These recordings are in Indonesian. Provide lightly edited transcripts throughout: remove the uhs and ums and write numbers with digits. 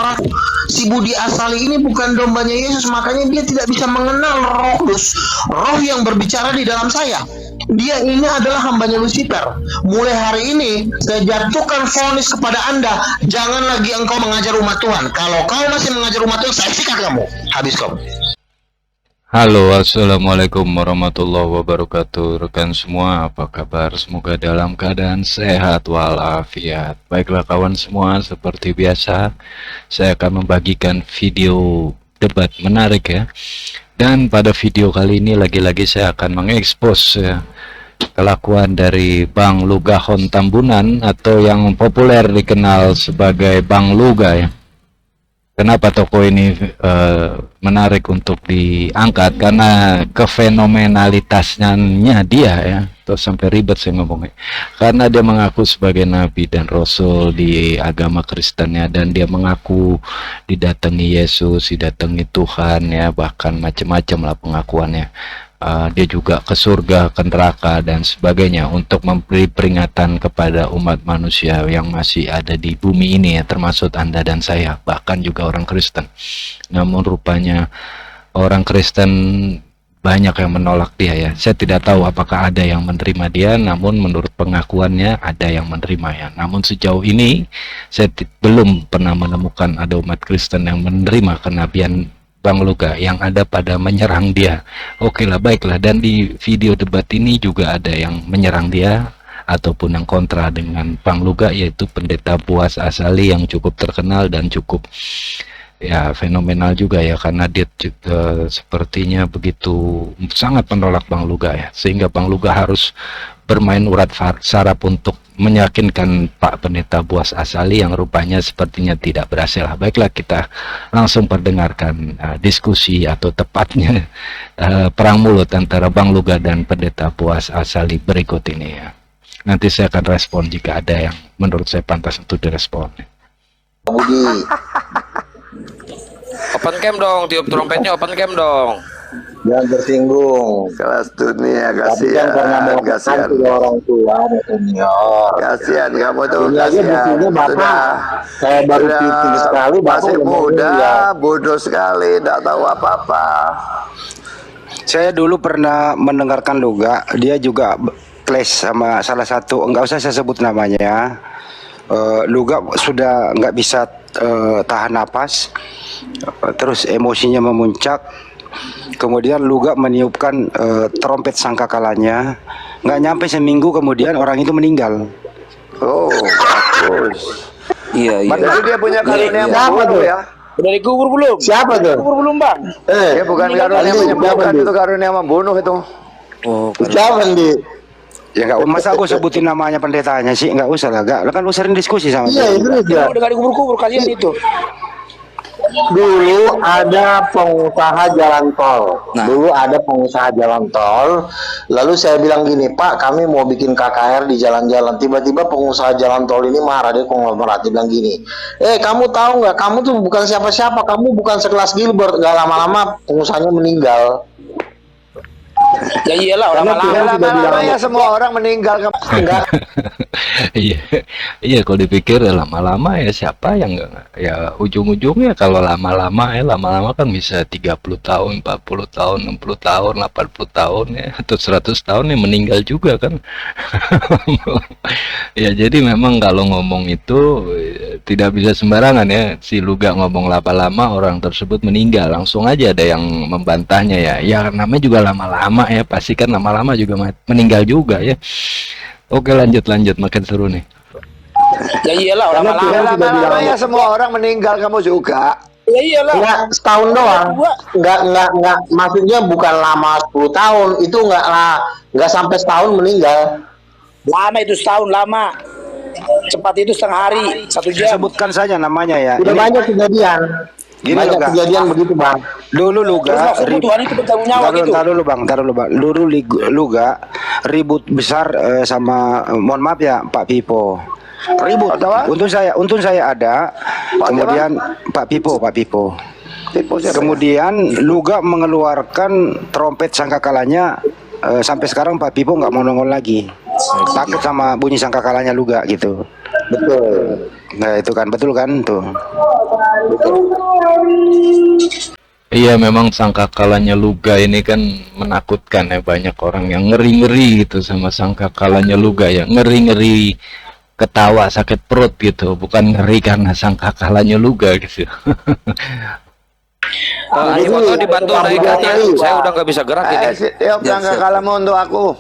orang si Budi Asali ini bukan dombanya Yesus, makanya dia tidak bisa mengenal Roh Kudus, roh yang berbicara di dalam saya. Dia ini adalah hambanya Lucifer. Mulai hari ini saya jatuhkan vonis kepada Anda, jangan lagi engkau mengajar umat Tuhan. Kalau kau masih mengajar umat Tuhan, saya sikat kamu. Habis kau. Halo, assalamualaikum warahmatullahi wabarakatuh. Rekan semua, apa kabar? Semoga dalam keadaan sehat walafiat. Baiklah kawan semua, seperti biasa saya akan membagikan video debat menarik ya. Dan pada video kali ini lagi-lagi saya akan mengekspos ya, kelakuan dari Bang Lugahon Tambunan atau yang populer dikenal sebagai Bang Luga ya. Kenapa toko ini menarik untuk diangkat? Karena kefenomenalitasnya dia ya. Terus sampai ribet saya ngomongnya. Karena dia mengaku sebagai nabi dan rasul di agama Kristennya, dan dia mengaku didatangi Yesus, didatangi Tuhan ya, bahkan macam-macam lah pengakuannya. Dia juga ke surga, ke neraka dan sebagainya untuk memberi peringatan kepada umat manusia yang masih ada di bumi ini ya, termasuk Anda dan saya, bahkan juga orang Kristen. Namun rupanya orang Kristen banyak yang menolak dia ya. Saya tidak tahu apakah ada yang menerima dia, namun menurut pengakuannya ada yang menerima ya. Namun sejauh ini saya belum pernah menemukan ada umat Kristen yang menerima kenabian Bang Luga, yang ada pada menyerang dia. Oke lah, baiklah. Dan di video debat ini juga ada yang menyerang dia ataupun yang kontra dengan Bang Luga, yaitu Pendeta Boaz Asali yang cukup terkenal dan cukup ya fenomenal juga ya, karena dia sepertinya begitu sangat menolak Bang Luga ya, sehingga Bang Luga harus bermain urat saraf untuk meyakinkan Pak Pendeta Boaz Asali yang rupanya sepertinya tidak berhasil. Baiklah, kita langsung perdengarkan diskusi atau tepatnya perang mulut antara Bang Luga dan Pendeta Boaz Asali berikut ini ya. Nanti saya akan respon jika ada yang menurut saya pantas untuk direspon. Budi. Open cam dong, tiup trompetnya open cam dong. Jangan tersinggung. Kelas dunia, Tapi kan karena kasihan, mau kasihan, orang tua, senior. kasihan kamu tuh, Ini aja kasihan. buktinya Bapak, saya baru titik sekali, Bapak masih udah muda, ya. bodoh sekali, tidak tahu apa-apa. Saya dulu pernah mendengarkan Luga, dia juga clash sama salah satu, enggak usah saya sebut namanya. Luga sudah nggak bisa tahan napas, terus emosinya memuncak. Kemudian Luga meniupkan trompet sangkakalanya. Nggak nyampe seminggu kemudian orang itu meninggal. Oh, bagus. Iya, iya. Berarti dia punya karunia Siapa tuh? ya? Udah dikubur belum? Siapa tuh? Dikubur belum, Bang? Dia bukan karunia menyembuhkan, itu karunia membunuh itu. Oh, Siapa Di? Ya nggak, masa aku sebutin namanya pendetanya sih, nggak usah lah, nggak kan sering diskusi sama Iya, dia. itu dia. udah gak dikubur-kubur kalian itu. Dulu ada pengusaha jalan tol. Lalu saya bilang gini, Pak, kami mau bikin KKR di jalan-jalan. Tiba-tiba pengusaha jalan tol ini marah, dia konglomerat. Dia bilang gini, kamu tahu nggak? Kamu tuh bukan siapa-siapa. Kamu bukan sekelas Gilbert. Gak lama-lama pengusahanya meninggal. Ya iyalah, Lama-lama ya semua orang meninggal. Enggak. Iya, kalau dipikir lama-lama ya siapa yang enggak, ya ujung-ujungnya kalau lama-lama kan bisa 30 tahun, 40 tahun, 60 tahun, 80 tahun ya, atau 100 tahun ya meninggal juga kan. Ya jadi memang kalau ngomong itu tidak bisa sembarangan ya. Si Luga ngomong lama-lama orang tersebut meninggal, langsung aja ada yang membantahnya ya. Ya namanya juga lama-lama ya, pasti kan lama-lama juga meninggal juga ya. Oke, lanjut, makin seru nih. Ya iyalah, Lama-lama ya semua orang meninggal, kamu juga. Ya iyalah. Enggak setahun doang. Enggak, maksudnya bukan lama 10 tahun. Itu enggak sampai setahun meninggal. Lama itu setahun lama. Cepat itu setengah hari, 1 Saya jam. sebutkan saja namanya ya. Udah Ini banyak kejadian. Gini, Banyak Luga. kejadian begitu, Bang. dulu Terus Luga maksudmu Tuhan itu bertanggung jawab gitu. Taruh dulu bang. Dulu Luga ribut besar sama, mohon maaf ya Pak Pipo. Ribut. Untung saya ada. Kemudian Pak Pipo. Kemudian Luga mengeluarkan trompet sangkakalanya. Sampai sekarang Pak Pipo nggak mau nongol lagi. Takut sama bunyi sangkakalanya Luga gitu. Betul. Nah itu kan betul kan tuh. Iya, memang sangkakalanya Luga ini kan menakutkan ya, banyak orang yang ngeri-ngeri gitu sama sangkakalanya Luga ya, ngeri-ngeri ketawa sakit perut gitu, bukan ngeri karena sangkakalanya Luga gitu. Ayo foto dibantu naikannya, saya udah nggak bisa gerak ini. Tiop jangan kalahmu untuk aku.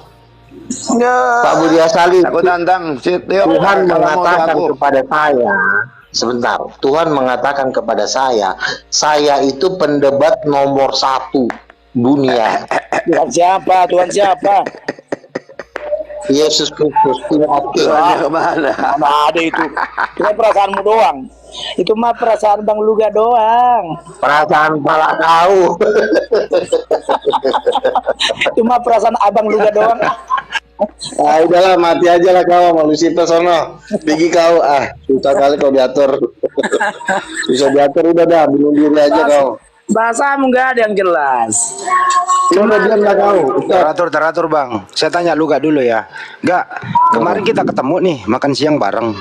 Pak Budi Asali, Aku tantang si Tiop Tuhan kalahmu untuk mengatakan aku. kepada saya, sebentar, Tuhan mengatakan kepada saya itu pendebat nomor 1 dunia. Tuhan siapa? Tuhan siapa? Yesus Kristus, tidak aktif. Tuhannya kemana? Mana ada itu? Itu kan perasaanmu doang. Itu mah perasaan Bang Luga doang. Perasaan pala kau. Itu mah perasaan Abang Luga doang. Ah, udahlah, mati aja lah kau, sama Lucifer sono. Pergi kau, susah kali kau diatur. Susah diatur, udah dah, bunuh diri aja kau. Bahasamu nggak ada yang jelas. Coba diam lah kau. Ustaz. Teratur bang. Saya tanya Luga dulu ya. Enggak, kemarin kita ketemu nih makan siang bareng.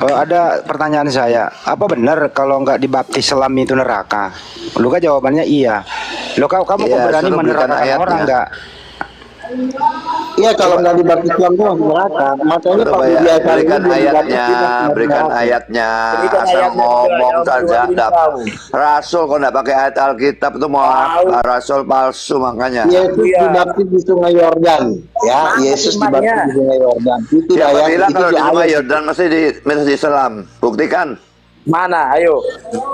Ada pertanyaan saya, apa benar kalau nggak dibaptis selam itu neraka? Luga jawabannya iya. Lo kamu Iya, berani suruh berikan menerangkan ayatnya. orang nggak? Iya, kalau nggak dibaptis Islam tuh neraka. Makanya Pak Budi Asali Berikan belum ayatnya, dibaptis, tidak berikan neraka. ayatnya. Berikan Asal ayatnya, ngomong jangan saja. tahu. Rasul kok nggak pakai ayat Alkitab itu mau apa? Rasul palsu makanya. Yesus Iya. dibaptis di Sungai Yordan, ya. Mana Yesus imannya? dibaptis di Sungai Yordan. Itu dah Siapa yang bilang itu kalau di Sungai ayat. Yordan mesti di Islam? Buktikan. Mana? Ayo.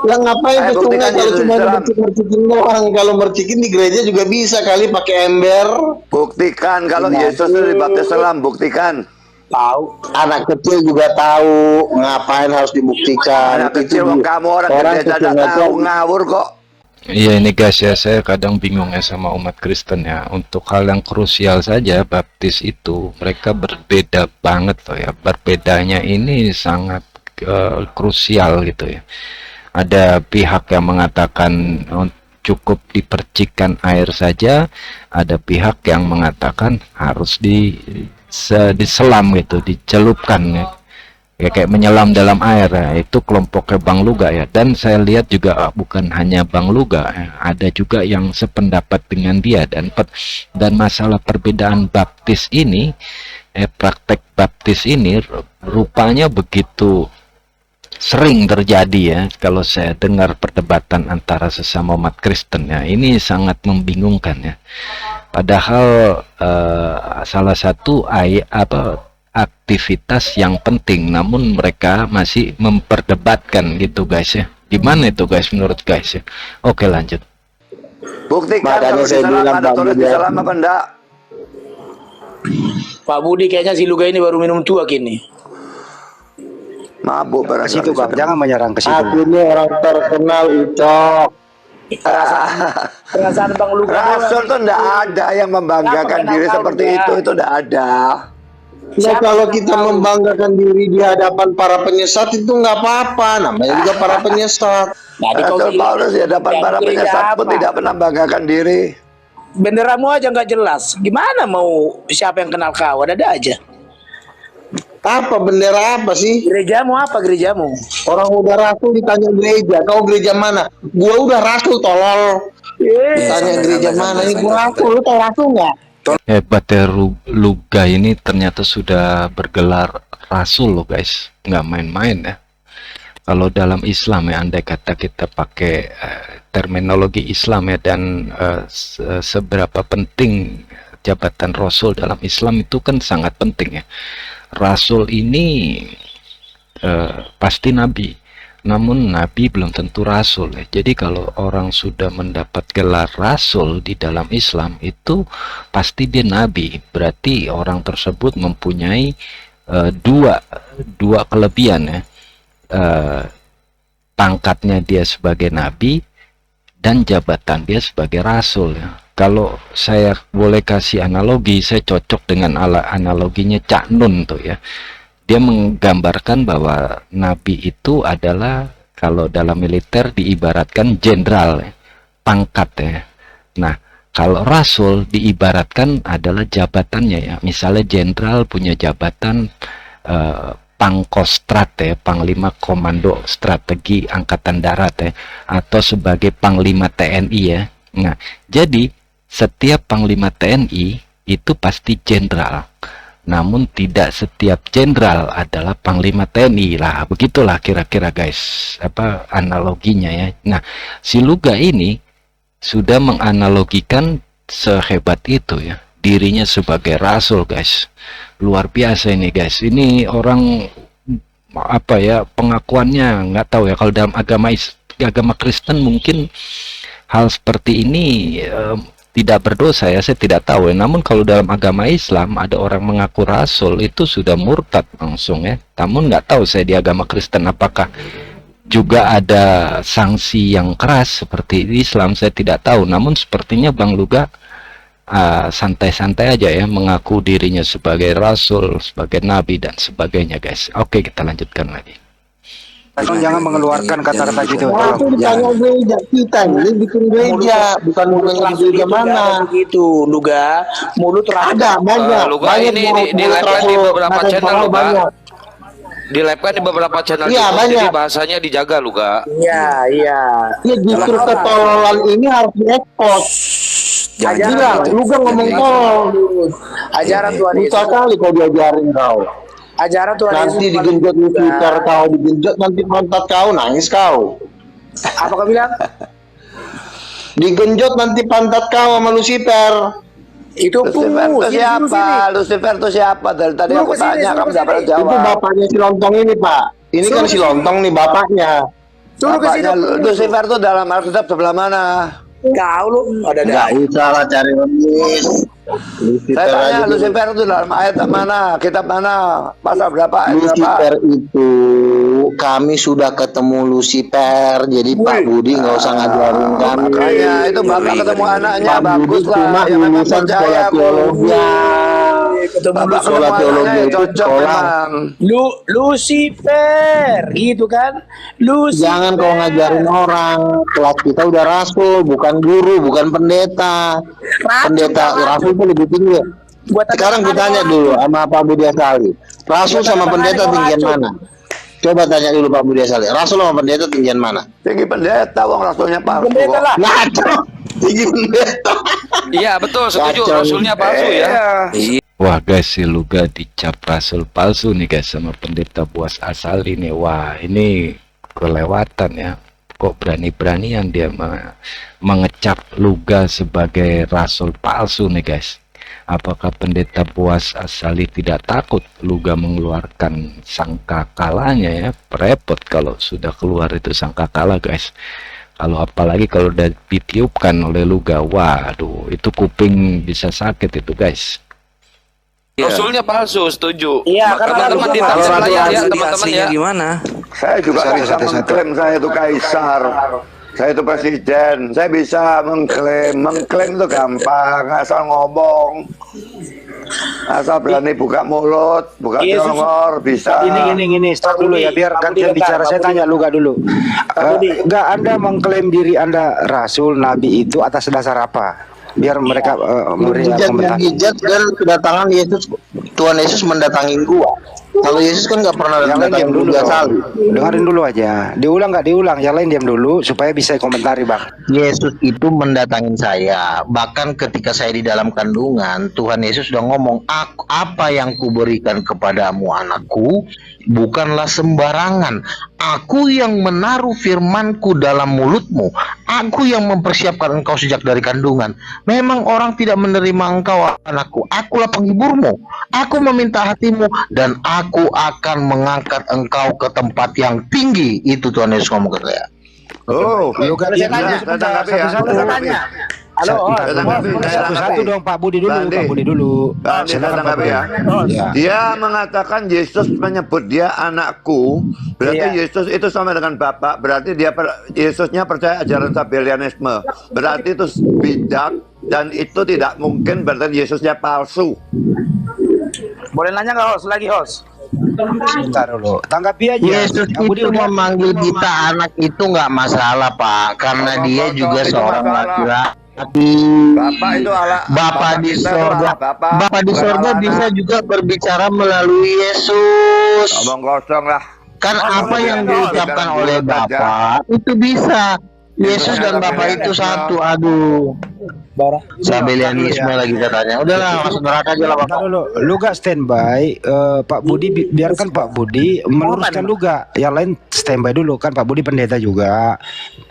Yang ngapain ke sungai buktikan kalau Yesus cuma Islam. mercikin doang? Kalau mercikin di gereja juga bisa kali pakai ember. Buktikan kalau Yesus itu dibaptis Islam. Buktikan. Tahu. Anak kecil juga tahu, ngapain harus dibuktikan. Anak Itu kecil dia. kamu orang Orang gereja kecil tidak tahu aja. ngawur kok. Iya ini guys ya, saya kadang bingung ya sama umat Kristen ya. Untuk hal yang krusial saja, baptis itu mereka berbeda banget loh ya. Berbedanya ini sangat krusial gitu ya. Ada pihak yang mengatakan cukup dipercikan air saja, ada pihak yang mengatakan harus diselam gitu, dicelupkan ya. Ya kayak menyelam dalam air ya. Itu kelompoknya Bang Luga ya, dan saya lihat juga bukan hanya Bang Luga ya, ada juga yang sependapat dengan dia, dan masalah perbedaan baptis ini praktek baptis ini rupanya begitu sering terjadi ya. Kalau saya dengar perdebatan antara sesama umat Kristen ya, ini sangat membingungkan ya. Padahal salah satu aktivitas yang penting, namun mereka masih memperdebatkan gitu guys ya. Gimana itu guys menurut guys ya? Oke lanjut. Buktikan Makanya kalau di saya Islam bilang, ada Bang tulis di Budi, Islam apa enggak? Pak Budi kayaknya si Luga ini baru minum tua kini. Ke Mabuk barangkali. situ bang, jangan menyerang ke situ. Aku ini orang terkenal, Ucok. Perasaan Bang Luga Rasul tuh doang. enggak ada yang membanggakan Kenapa diri kenal seperti juga? itu enggak ada. Ya kalau kita membanggakan diri di hadapan para penyesat itu nggak apa-apa, namanya juga para penyesat. Nah, di kau Rasul bilang, Paulus di hadapan yang para gereja penyesat pun apa? tidak pernah membanggakan diri. Benderamu aja nggak jelas. Gimana mau siapa yang kenal kau? Ada aja. Apa bendera apa sih? Gerejamu apa gerejamu? Orang udah rasul ditanya gereja, kau gereja mana? Gua udah rasul tolol. Tanya gereja mana? Ini gua rasul, lu tau rasul nggak? Hebat ya Luga ini ternyata sudah bergelar rasul loh guys, nggak main-main ya. Kalau dalam Islam ya, andai kata kita pakai terminologi Islam ya, dan seberapa penting jabatan Rasul dalam Islam itu kan sangat penting ya. Rasul ini pasti Nabi, namun Nabi belum tentu Rasul ya. Jadi kalau orang sudah mendapat gelar Rasul di dalam Islam itu pasti dia Nabi, berarti orang tersebut mempunyai dua kelebihan ya. Pangkatnya dia sebagai nabi dan jabatan dia sebagai rasul ya. Kalau saya boleh kasih analogi, saya cocok dengan analoginya Cak Nun tuh ya. Dia menggambarkan bahwa nabi itu adalah, kalau dalam militer diibaratkan jenderal ya, pangkat ya. Nah, kalau rasul diibaratkan adalah jabatannya ya. Misalnya jenderal punya jabatan Pangkostrat ya, Panglima Komando Strategi Angkatan Darat ya, atau sebagai Panglima TNI ya. Nah, jadi setiap Panglima TNI itu pasti jenderal. Namun tidak setiap jenderal adalah Panglima TNI lah. Begitulah kira-kira guys, apa analoginya ya. Nah, si Luga ini sudah menganalogikan sehebat itu ya, dirinya sebagai rasul guys. Luar biasa ini guys. Ini orang apa ya, pengakuannya nggak tahu ya, kalau dalam agama Kristen mungkin hal seperti ini tidak berdosa ya, saya tidak tahu ya. Namun kalau dalam agama Islam ada orang mengaku rasul itu sudah murtad langsung ya. Namun nggak tahu saya di agama Kristen apakah juga ada sanksi yang keras seperti di Islam, saya tidak tahu. Namun sepertinya Bang Luga santai-santai aja ya, mengaku dirinya sebagai rasul, sebagai nabi dan sebagainya guys. Oke, kita lanjutkan lagi. Jangan mengeluarkan kata-kata gitu. Nah, itu ditanya gereja kita ini bikin gereja, bukan gereja mana. Begitu, Luga. Mulut Ada banyak. Luga ini di live di beberapa channel Luga. Di live di beberapa channel Iya, juga, jadi banyak. bahasanya dijaga Luga. Iya. Ya justru ketololan ini harus diekspos. Bilang, lu kan ngomong tolol. Ajaran Tuhan Yesus. Susah kali kau diajarin kau. Ajaran Tuhan Yesus. Nanti digenjot di Twitter kau, digenjot nanti pantat kau, nangis kau. Apa kau bilang? Digenjot nanti pantat kau sama Lucifer. Itu Lucifer itu siapa? Lucifer itu siapa? Dari tadi aku tanya kamu tidak pernah Itu jawab. bapaknya si Lontong ini, Pak. Ini kan si Lontong nih bapaknya. Bapaknya Lucifer itu dalam Alkitab sebelah mana? Kau lu ada Enggak usah lah cari remis. Saya tanya Lucifer itu dalam ayat mana? Kitab mana? Pasal berapa? Ayat Lucifer berapa? itu kami sudah ketemu Lucifer, jadi Pak Budi nggak usah ngajarin kami. Makanya itu bakal ketemu anaknya, Pak Budi bagus cuma lah. Yang memang lulusan percaya sekolah teologi. ketemu Bapak sekolah ketemu teologi anaknya itu cocok sekolah. memang. Lucifer gitu kan. Lucifer. Jangan kau ngajarin orang. Kelas kita udah rasul, bukan guru, bukan pendeta. Pendeta rasul itu lebih tinggi. Sekarang gue tanya dulu sama Pak Budi Asali. Rasul sama pendeta tinggian mana? Coba tanya dulu Pak Budi Asali. Rasul sama pendeta tinggian mana? Tinggi pendeta, wong rasulnya palsu. Pendeta lah. Ngaco. Tinggi pendeta. Iya betul, setuju. Kacau. Rasulnya palsu ya. Iya. Wah guys, si Luga dicap rasul palsu nih guys sama pendeta Buas Asali nih. Wah, ini kelewatan ya. Kok berani-beranian dia mengecap Luga sebagai rasul palsu nih guys. Apakah pendeta Buas Asali tidak takut Luga mengeluarkan sangkakalanya ya? Repot kalau sudah keluar itu sangkakala guys. Kalau apalagi kalau udah ditiupkan oleh Luga, waduh, itu kuping bisa sakit itu guys. Rasulnya palsu, setuju. Iya, karena teman-teman Rasul ditangkap palsu. lah ya, Rasul teman-teman ya. Gimana? Saya juga Sorry, bisa satu-satu. mengklaim saya itu kaisar. Saya itu presiden. Saya bisa mengklaim itu gampang, asal ngomong. Asal berani buka mulut, buka Yesus. telur, bisa. Gini, stop dulu ya, biar gantian bicara. Saya tanya Luga dulu. Enggak, Anda mengklaim diri Anda rasul, nabi itu atas dasar apa? Biar mereka memberi komentar. Mujizat dan kedatangan Yesus, Tuhan Yesus mendatangi gua. Kalau Yesus kan nggak pernah Yang lain datang diam dulu Budi dong. Asali. Dengarin dulu aja. Diulang nggak diulang? Yang lain diam dulu supaya bisa komentari bang. Yesus itu mendatangin saya. Bahkan ketika saya di dalam kandungan, Tuhan Yesus sudah ngomong, apa yang kuberikan kepadamu anakku, bukanlah sembarangan. Aku yang menaruh firmanku dalam mulutmu. Aku yang mempersiapkan engkau sejak dari kandungan. Memang orang tidak menerima engkau anakku. Akulah penghiburmu. Aku meminta hatimu dan aku akan mengangkat engkau ke tempat yang tinggi. Itu Tuhan Yesus ngomong ke saya. Oh, Luga diam dulu saya sebentar. tanggapi ya. Satu-satu. Saya tanggapi. Halo, Saya tanggapi, saya Satu-satu tanggapi. dong Pak Budi dulu. Bandi. Pak Budi dulu. Bandi, saya Silakan, Pak tanggapi Budi. ya. Ya. Dia mengatakan Yesus menyebut dia anakku. Berarti Iya. Yesus itu sama dengan Bapak. Berarti dia Yesusnya percaya ajaran Sabellianisme. Berarti itu bijak dan itu tidak mungkin berarti Yesusnya palsu. boleh nanya nggak host lagi host? Sebentar dulu. Tanggapi aja. Yesus Pak Budi itu udah. memanggil kita anak itu nggak masalah Pak, karena dia juga seorang laki-laki. Bapak itu ala Bapak di kita itu sorga, ala Bapak. Bapak di bukan sorga ala bisa anak. juga berbicara melalui Yesus. Omong kosong lah. Kan apa yang diucapkan Dalam oleh mulut aja. Bapak itu bisa. Yesus dan Bapak itu satu. Aduh, Barang. Sabelianisme lagi katanya. Udahlah, masuk neraka aja lah Bapak. Ntar dulu, lu gak standby, Pak Budi biarkan Pak Budi meluruskan lu gak. Yang lain standby dulu kan, Pak Budi pendeta juga.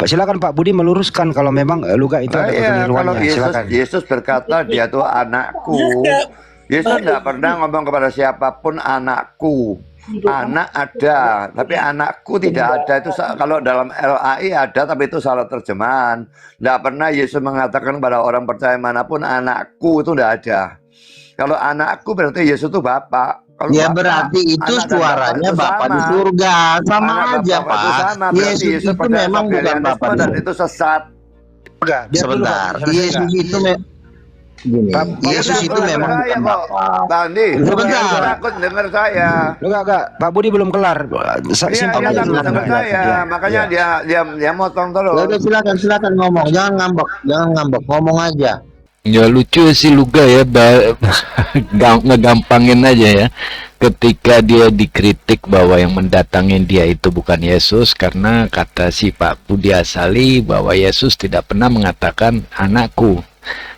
Silakan Pak Budi meluruskan kalau memang lu gak itu ada Iya, kalau kekeliruannya. Silakan. Yesus berkata dia tuh anakku. Yesus tidak pernah ngomong kepada siapapun anakku. Anak ada, tapi anakku tidak ada. Itu kalau dalam LAI ada, tapi itu salah terjemahan. Tidak pernah Yesus mengatakan kepada orang percaya manapun anakku, itu tidak ada. Kalau anakku berarti Yesus itu Bapak. Kalau Ya Bapak, berarti itu anak dan suaranya itu Bapak di sama. surga. Sama Anak aja Bapak itu Pak. sama. Berarti Yesus itu percaya memang bukan Sabelianisme Bapak di dan surga. itu sesat. Enggak, biar dulu, Sebentar, Pak. Selesai Yesus nggak? itu gini, Yesus Udah, itu gua memang percaya bukan kok. Bapak. Bandi, Sebentar. jangan takut dengar saya. Lu gak, Pak Budi belum kelar. Iya, Simpel dia aja takut dulu. dengar Iya, saya. iya, Makanya iya. dia motong terus. Ya udah silakan ngomong, jangan ngambek, ngomong aja. Ya lucu sih Luga ya, ngegampangin aja ya. Ketika dia dikritik bahwa yang mendatangin dia itu bukan Yesus, karena kata si Pak Budi Asali bahwa Yesus tidak pernah mengatakan anakku,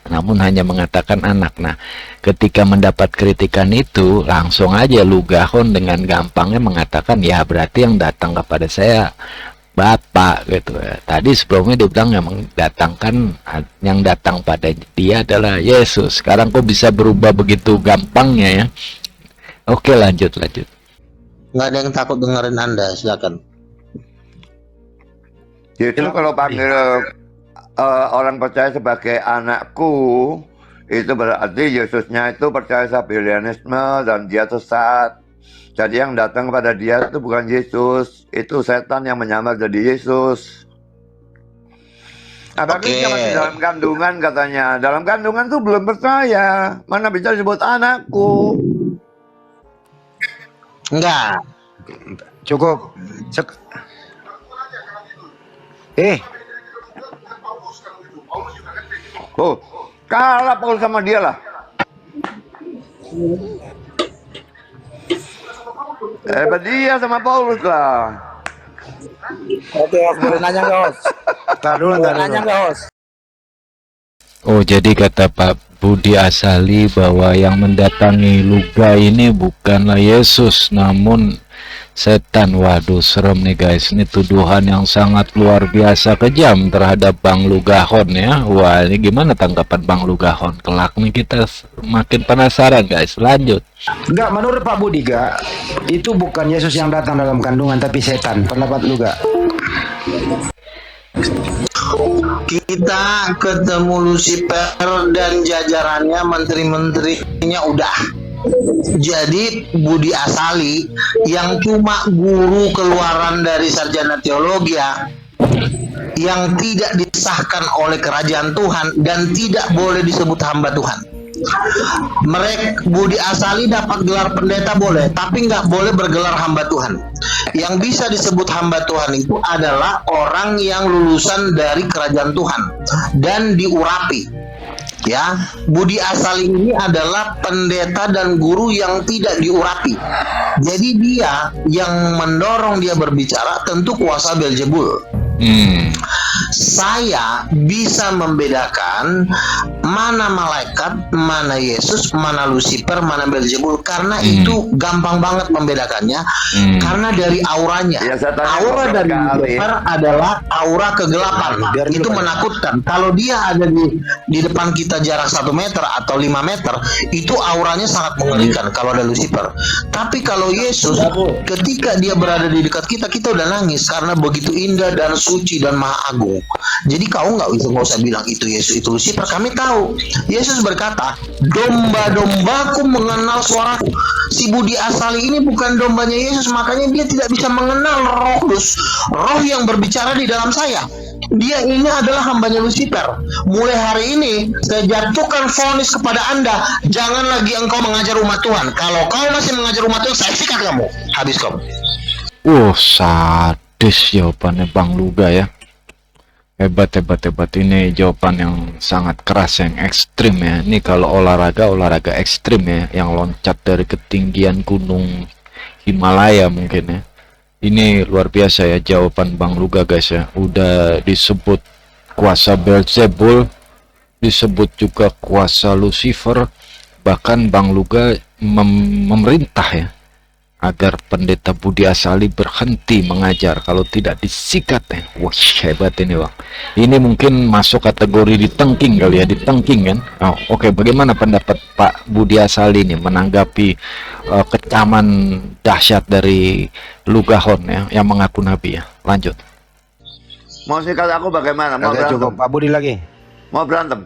namun hanya mengatakan anak. Nah, ketika mendapat kritikan itu, langsung aja Lugahon dengan gampangnya mengatakan, ya berarti yang datang kepada saya Bapak gitu ya. Tadi sebelumnya dia bilang yang datang pada dia adalah Yesus. Sekarang kok bisa berubah begitu gampangnya ya? Oke, lanjut. Nggak ada yang takut dengerin Anda, silakan. Justru kalau panggil orang percaya sebagai anakku, itu berarti Yesusnya itu percaya Sabelianisme dan dia sesat. Jadi yang datang kepada dia itu bukan Yesus, itu setan yang menyamar jadi Yesus. Apalagi Oke. masih dalam kandungan katanya. Dalam kandungan tuh belum percaya. Mana bisa disebut anakku? Enggak. Cukup. Oh, kalah Paulus sama dia lah. Dia sama Paulus lah. Oke, Os, boleh nanya nggak, Os? Tar dulu. Boleh nanya nggak, Os? Oh, jadi kata Pak Budi Asali bahwa yang mendatangi Luga ini bukanlah Yesus, namun setan. Waduh, serem nih guys. Ini tuduhan yang sangat luar biasa kejam terhadap Bang Lugahon ya. Wah, ini gimana tanggapan Bang Lugahon? Kelak nih kita makin penasaran guys. Lanjut. Enggak, menurut Pak Budi gak, itu bukan Yesus yang datang dalam kandungan tapi setan. Pendapat lu gak? Kita ketemu Lucifer dan jajarannya, menteri-menterinya udah. Jadi Budi Asali yang cuma guru keluaran dari sarjana teologi yang tidak disahkan oleh kerajaan Tuhan dan tidak boleh disebut hamba Tuhan. Mereka Budi Asali dapat gelar pendeta boleh, tapi nggak boleh bergelar hamba Tuhan. Yang bisa disebut hamba Tuhan itu adalah orang yang lulusan dari kerajaan Tuhan dan diurapi. Ya, Budi Asali ini adalah pendeta dan guru yang tidak diurapi. Jadi dia yang mendorong dia berbicara tentu kuasa Beelzebul. Saya bisa membedakan mana malaikat, mana Yesus, mana Lucifer, mana Beelzebul, karena itu gampang banget membedakannya. Karena dari auranya, Ya, saya tanya aura beberapa dari kali. Lucifer adalah aura kegelapan. Biar dulu, Itu Pak. menakutkan. Kalau dia ada di depan kita jarak 1 meter atau 5 meter, itu auranya sangat mengerikan kalau ada Lucifer. Tapi kalau Yesus, ketika dia berada di dekat kita, kita udah nangis karena begitu indah dan suci dan maha agung. Jadi kau nggak usah bilang itu Yesus, itu Lucifer. Kami tahu. Yesus berkata, domba-dombaku mengenal suaraku. Si Budi Asali ini bukan dombanya Yesus, makanya dia tidak bisa mengenal Roh Kudus, Roh yang berbicara di dalam saya. Dia ini adalah hambanya Lucifer. Mulai hari ini saya jatuhkan vonis kepada Anda, jangan lagi engkau mengajar umat Tuhan. Kalau kau masih mengajar umat Tuhan, saya sikat kamu. Habis kau. Sadis jawabannya Bang Luga ya. Hebat, hebat, hebat. Ini jawaban yang sangat keras, yang ekstrim ya. Ini kalau olahraga ekstrim ya, yang loncat dari ketinggian gunung Himalaya mungkin ya. Ini luar biasa ya jawaban Bang Luga guys ya. Udah disebut kuasa Beelzebul, disebut juga kuasa Lucifer, bahkan Bang Luga memerintah ya agar pendeta Budi Asali berhenti mengajar kalau tidak disikat ya. Wah, hebat ini Bang. Ini mungkin masuk kategori ditengking kali ya, ditengking kan. Oke, bagaimana pendapat Pak Budi Asali ini menanggapi kecaman dahsyat dari Lugahon ya, yang mengaku nabi ya? Lanjut. Mau sikat aku bagaimana? Mau Oke, berantem? cukup Pak Budi lagi. Mau berantem?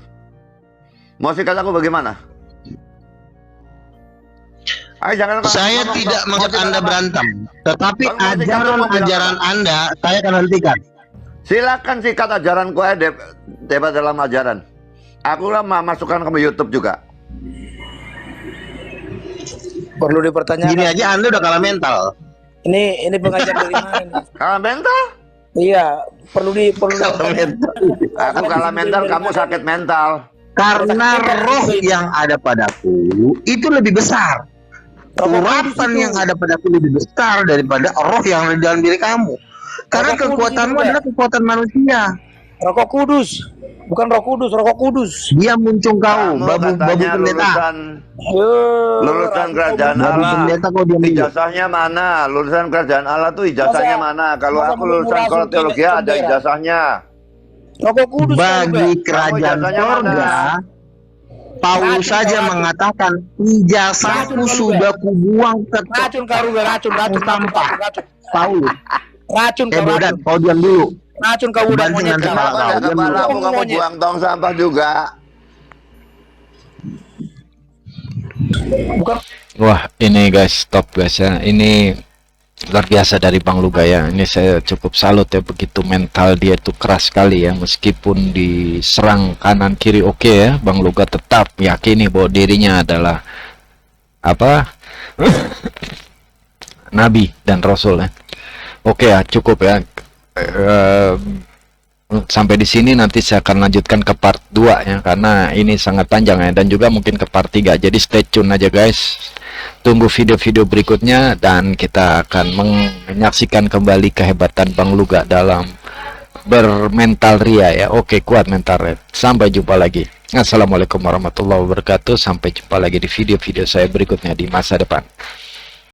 Mau sikat aku bagaimana? Ayo, jangan Saya ngomong, tidak mau mengajak sikat Anda apa? berantem, tetapi Bang, mau sikat apa, mau bilang ajaran-ajaran apa? Anda saya akan hentikan. Silakan sikat ajaranku aja, debat dalam ajaran. Aku lah masukkan ke YouTube juga. Perlu dipertanyakan. Gini aja Anda udah kalah mental. Ini pengajar dari mana nih? Kalah mental? Iya, perlu Kalah mental. Aku kalah mental, kamu sakit mental. Karena roh yang ada padaku itu lebih besar. Urapan yang ada padaku lebih besar daripada roh yang ada di dalam diri kamu. Karena kekuatanmu adalah kekuatan manusia. Rokok Kudus, bukan Roh Kudus, Rokok Kudus. Dia muncung kau, Kamu babu katanya pendeta. lulusan kerajaan Babu Allah. pendeta kau diam dulu. Ijazahnya mana? Lulusan kerajaan Allah tuh ijazahnya mana? Kalau masa aku lulusan langsung sekolah teologi tidak ada bendera? ijazahnya. Rokok Kudus. Bagi juga. kerajaan ijazahnya surga, mana? Paulus saja mengatakan ijazahku sudah kubuang ke Racun karuga, racun sampah. racun. Paulus. Racun kau Bodan, racun. kau diam dulu. Racun kau udah Banting monyet nanti kau. kepala kau. Kenapa Diam kepala dulu. aku kamu Monyet. buang tong sampah juga? Bukan Wah, ini guys, stop guys ya. Ini luar biasa dari Bang Luga ya. Ini saya cukup salut ya, begitu mental dia itu keras sekali ya. Meskipun diserang kanan kiri oke ya, Bang Luga tetap yakini bahwa dirinya adalah apa? Nabi dan Rasul ya. Oke ya, cukup ya. Sampai di sini nanti saya akan lanjutkan ke part 2 ya, karena ini sangat panjang ya, dan juga mungkin ke part 3. Jadi stay tune aja guys. Tunggu video-video berikutnya dan kita akan menyaksikan kembali kehebatan Bang Luga dalam bermental ria ya. Oke, kuat mental ria. Sampai jumpa lagi. Assalamualaikum warahmatullahi wabarakatuh. Sampai jumpa lagi di video-video saya berikutnya di masa depan.